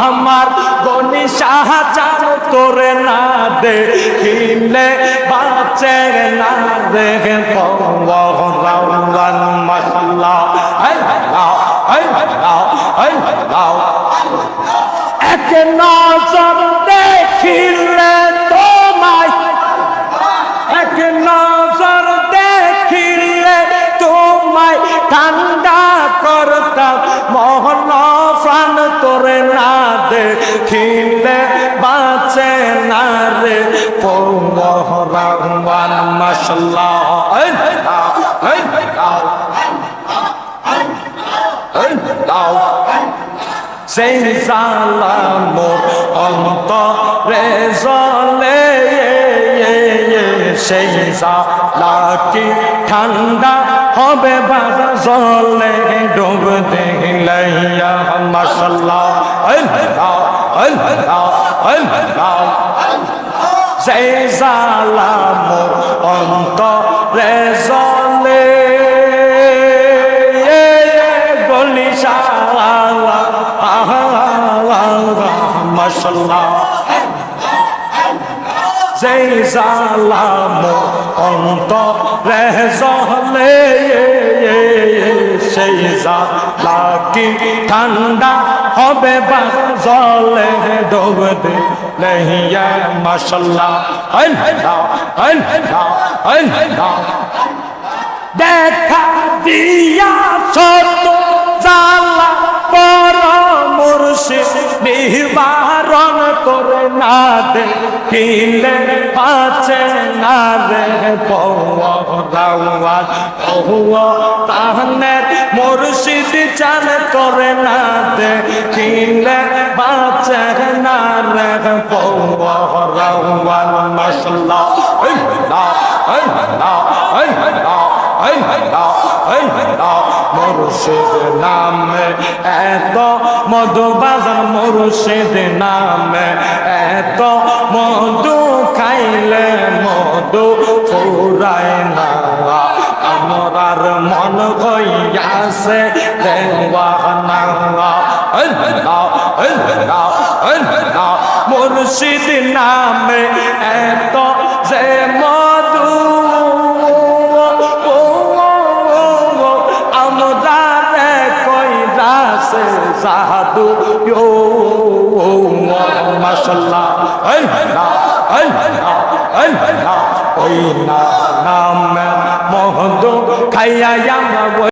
আমার গনি শাহজান তোরে না দেখিলে বাঁচে না দেখে রাউয়ান মাশাআল্লাহ এক নজর দেখিলে তোমায় এক নজর দেখিলে তোমায় ঠান্ডা করতাম মোহন প্রাণ তোরে না দেখিলে বাঁচে না রে রাউয়ান মাশাআল্লাহ সেই জালাম মোর অন্তরে জ্বলে সেই জালাটি ঠান্ডা হবে বাবা জলে ডুব দিলে মাশাআল্লাহ সেই জালাম মোর অন্তরে জ্বলে গলি শালা মাশাআল্লাহ যেই জালাম অন্তরে জ্বলে সেই জালা কি ঠান্ডা হবে বা জলে ডুব দিলে মাশাআল্লাহ দেখা দিয়া ছোট জালা পর মুর্শিদ নিবারণ করে না দেখিলে পাছে না রে রাউয়ান তাহনের মুর্শিদ চান করে না দেখিলে পাছে না রে রাউয়ান মাশাআল্লাহ মুর্শিদ নামে এত মধু বাজার মুর্শিদ নামে এত মধু খাইলে মধু ফুরায় না আমরার মন হইয়াছে দেওয়ানা মুর্শিদ নামে এত যে মধু জাদু মাশাআল্লাহ ওই নাম মহদু খাইয়া